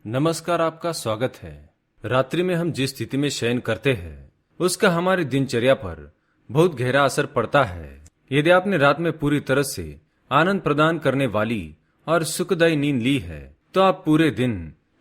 नमस्कार, आपका स्वागत है। रात्रि में हम जिस स्थिति में शयन करते हैं उसका हमारी दिनचर्या पर बहुत गहरा असर पड़ता है। यदि आपने रात में पूरी तरह से आनंद प्रदान करने वाली और सुखदायी नींद ली है तो आप पूरे दिन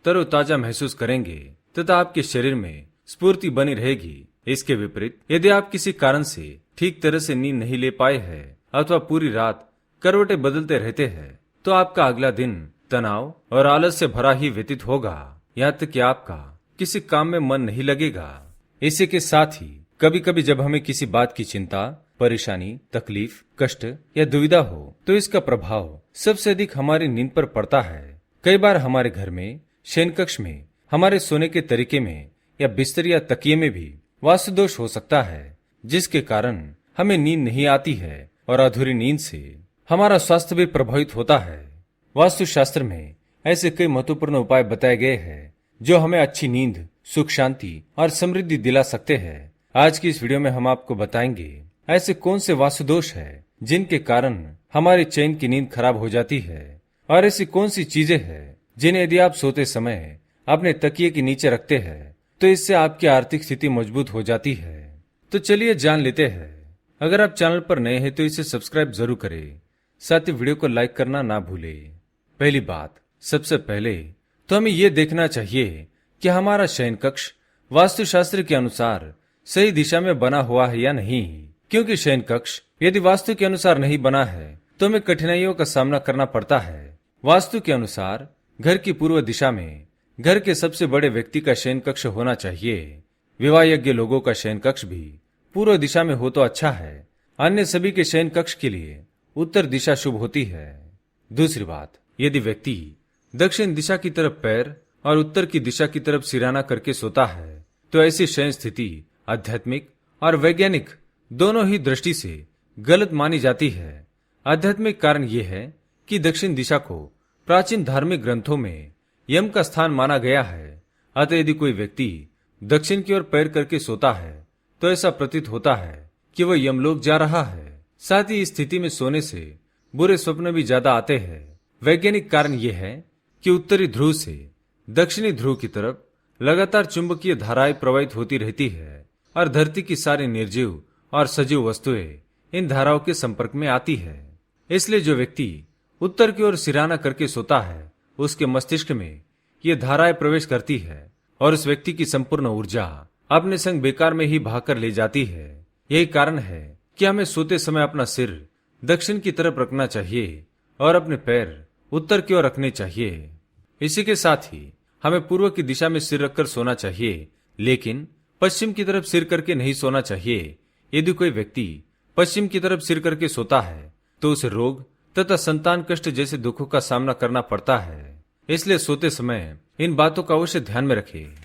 तरोताजा महसूस करेंगे तथा आपके शरीर में स्फूर्ति बनी रहेगी। इसके विपरीत यदि आप किसी कारण से ठीक तरह से नींद नहीं ले पाए हैं अथवा पूरी रात करवटें बदलते रहते हैं तो आपका अगला दिन तनाव और आलस से भरा ही व्यतीत होगा। यहाँ तक कि आपका किसी काम में मन नहीं लगेगा। इसी के साथ ही कभी कभी जब हमें किसी बात की चिंता, परेशानी, तकलीफ, कष्ट या दुविधा हो तो इसका प्रभाव सबसे अधिक हमारी नींद पर पड़ता है। कई बार हमारे घर में, शयन कक्ष में, हमारे सोने के तरीके में या बिस्तर या तकिए में भी वास्तु दोष हो सकता है, जिसके कारण हमें नींद नहीं आती है और अधूरी नींद से हमारा स्वास्थ्य भी प्रभावित होता है। वास्तु शास्त्र में ऐसे कई महत्वपूर्ण उपाय बताए गए हैं जो हमें अच्छी नींद, सुख, शांति और समृद्धि दिला सकते हैं। आज की इस वीडियो में हम आपको बताएंगे ऐसे कौन से वास्तु दोष है जिनके कारण हमारे चैन की नींद खराब हो जाती है और ऐसी कौन सी चीजें हैं जिन्हें यदि आप सोते समय अपने तकिए के नीचे रखते हैं तो इससे आपकी आर्थिक स्थिति मजबूत हो जाती है। तो चलिए जान लेते हैं। अगर आप चैनल पर नए हैं तो इसे सब्सक्राइब जरूर करें, साथ ही वीडियो को लाइक करना ना भूलें। पहली बात, सबसे पहले तो हमें यह देखना चाहिए कि हमारा शयन कक्ष वास्तुशास्त्र के अनुसार सही दिशा में बना हुआ है या नहीं, क्योंकि शयन कक्ष यदि वास्तु के अनुसार नहीं बना है तो हमें कठिनाइयों का सामना करना पड़ता है। वास्तु के अनुसार घर की पूर्व दिशा में घर के सबसे बड़े व्यक्ति का शयन कक्ष होना चाहिए। विवाह योग्य लोगों का शयन कक्ष भी पूर्व दिशा में हो तो अच्छा है, अन्य सभी के शयन कक्ष के लिए उत्तर दिशा शुभ होती है। दूसरी बात, यदि व्यक्ति दक्षिण दिशा की तरफ पैर और उत्तर की दिशा की तरफ सिरहाना करके सोता है तो ऐसी शयन स्थिति आध्यात्मिक और वैज्ञानिक दोनों ही दृष्टि से गलत मानी जाती है। आध्यात्मिक कारण यह है कि दक्षिण दिशा को प्राचीन धार्मिक ग्रंथों में यम का स्थान माना गया है। अतः यदि कोई व्यक्ति दक्षिण की ओर पैर करके सोता है तो ऐसा प्रतीत होता है कि वह यमलोक जा रहा है। साथ ही इस स्थिति में सोने से बुरे स्वप्न भी ज्यादा आते हैं। वैज्ञानिक कारण यह है कि उत्तरी ध्रुव से दक्षिणी ध्रुव की तरफ लगातार चुंबकीय धाराएं प्रवाहित होती रहती है और धरती की सारी निर्जीव और सजीव वस्तुएं इन धाराओं के संपर्क में आती है। इसलिए जो व्यक्ति उत्तर की ओर सिरहाना करके सोता है उसके मस्तिष्क में ये धाराएं प्रवेश करती है और उस व्यक्ति की संपूर्ण ऊर्जा अपने संग बेकार में ही बहाकर ले जाती है। यही कारण है कि हमें सोते समय अपना सिर दक्षिण की तरफ रखना चाहिए और अपने पैर उत्तर की ओर रखने चाहिए। इसी के साथ ही हमें पूर्व की दिशा में सिर रखकर सोना चाहिए, लेकिन पश्चिम की तरफ सिर करके नहीं सोना चाहिए। यदि कोई व्यक्ति पश्चिम की तरफ सिर करके सोता है तो उसे रोग तथा संतान कष्ट जैसे दुखों का सामना करना पड़ता है। इसलिए सोते समय इन बातों का अवश्य ध्यान में रखें।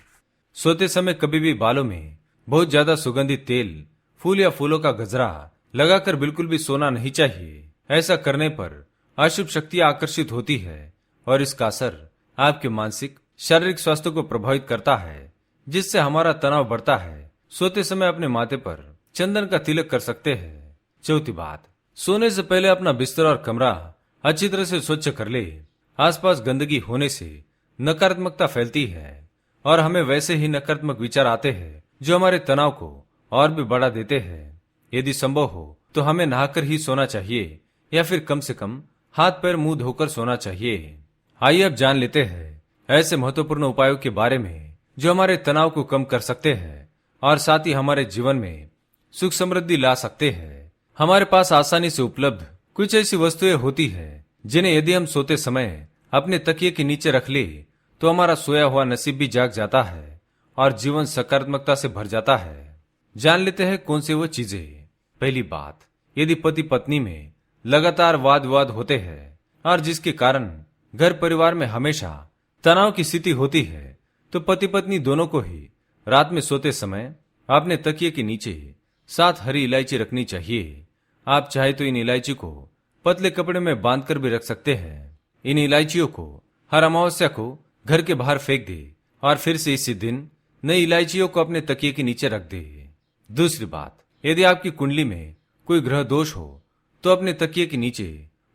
सोते समय कभी भी बालों में बहुत ज्यादा सुगंधित तेल, फूल या फूलों का गजरा लगाकर बिल्कुल भी सोना नहीं चाहिए। ऐसा करने पर अशुभ शक्तियां आकर्षित होती है और इसका असर आपके मानसिक, शारीरिक स्वास्थ्य को प्रभावित करता है, जिससे हमारा तनाव बढ़ता है। सोते समय अपने माथे पर चंदन का तिलक कर सकते हैं। चौथी बात, सोने से पहले अपना बिस्तर और कमरा अच्छी तरह से स्वच्छ कर ले। आसपास गंदगी होने से नकारात्मकता फैलती है और हमें वैसे ही नकारात्मक विचार आते हैं जो हमारे तनाव को और भी बढ़ा देते हैं। यदि संभव हो तो हमें नहाकर ही सोना चाहिए या फिर कम से कम हाथ पैर मुंह धोकर सोना चाहिए। आइए अब जान लेते हैं ऐसे महत्वपूर्ण उपायों के बारे में जो हमारे तनाव को कम कर सकते हैं और साथ ही हमारे जीवन में सुख समृद्धि ला सकते हैं। हमारे पास आसानी से उपलब्ध कुछ ऐसी वस्तुएं होती है जिन्हें यदि हम सोते समय अपने तकिए के नीचे रख ले तो हमारा सोया हुआ नसीब भी जाग जाता है और जीवन सकारात्मकता से भर जाता है। जान लेते हैं कौन सी वो चीजें। पहली बात, यदि पति पत्नी में लगातार वाद विवाद होते हैं और जिसके कारण घर परिवार में हमेशा तनाव की स्थिति होती है तो पति पत्नी दोनों को ही रात में सोते समय अपने तकिए के नीचे 7 हरी इलायची रखनी चाहिए। आप चाहे तो इन इलायची को पतले कपड़े में बांधकर भी रख सकते हैं। इन इलायचियों को हर अमावस्या को घर के बाहर फेंक दे और फिर से इसी दिन नई इलायचियों को अपने तकिए के नीचे रख दे। दूसरी बात, यदि आपकी कुंडली में कोई ग्रह दोष हो तो अपने तकिए के नीचे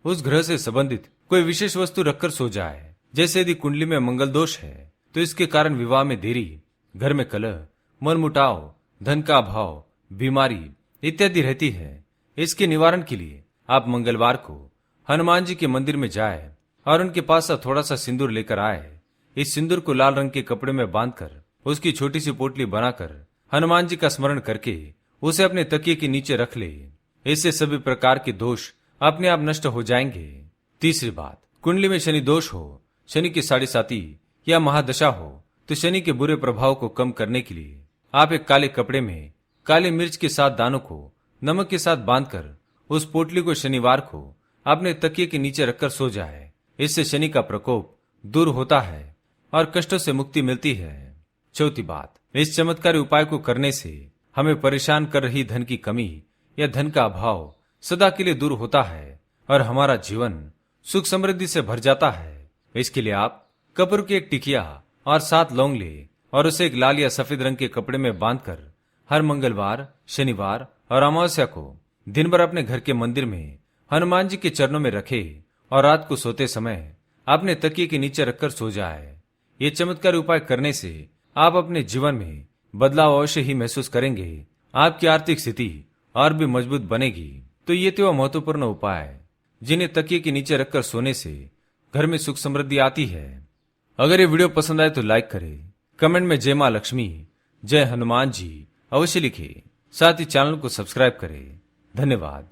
उस ग्रह से संबंधित कोई विशेष वस्तु रखकर सो जाए। जैसे यदि कुंडली में मंगल दोष है तो इसके कारण विवाह में देरी, घर में कलह, मनमुटाव, धन का अभाव, बीमारी इत्यादि रहती है। इसके निवारण के लिए आप मंगलवार को हनुमान जी के मंदिर में जाए और उनके पास से थोड़ा सा सिंदूर लेकर आए। इस सिंदूर को लाल रंग के कपड़े में बांधकर उसकी छोटी सी पोटली बनाकर हनुमान जी का स्मरण करके उसे अपने तकिए के नीचे रख ले। इससे सभी प्रकार के दोष अपने आप नष्ट हो जाएंगे। तीसरी बात, कुंडली में शनि दोष हो, शनि की 7.5 या महादशा हो तो शनि के बुरे प्रभाव को कम करने के लिए आप एक काले कपड़े में काली मिर्च के 7 दानों को नमक के साथ बांधकर उस पोटली को शनिवार को अपने तकिए के नीचे रखकर सो जाए। इससे शनि का प्रकोप दूर होता है और कष्टों से मुक्ति मिलती है। चौथी बात, इस चमत्कारी उपाय को करने से हमें परेशान कर रही धन की कमी या धन का अभाव सदा के लिए दूर होता है और हमारा जीवन सुख समृद्धि से भर जाता है। इसके लिए आप कपूर की एक टिकिया और 7 लौंग ले और उसे एक लाल या सफेद रंग के कपड़े में बांधकर हर मंगलवार, शनिवार और अमावस्या को दिन भर अपने घर के मंदिर में हनुमान जी के चरणों में रखे और रात को सोते समय अपने तकिए के नीचे रखकर सो जाए। ये चमत्कारी उपाय करने से आप अपने जीवन में बदलाव अवश्य ही महसूस करेंगे। आपकी आर्थिक स्थिति और भी मजबूत बनेगी। तो ये थे वो महत्वपूर्ण उपाय जिन्हें तकिए के नीचे रखकर सोने से घर में सुख समृद्धि आती है। अगर ये वीडियो पसंद आए तो लाइक करें, कमेंट में जय मां लक्ष्मी, जय हनुमान जी अवश्य लिखें। साथ ही चैनल को सब्सक्राइब करें। धन्यवाद।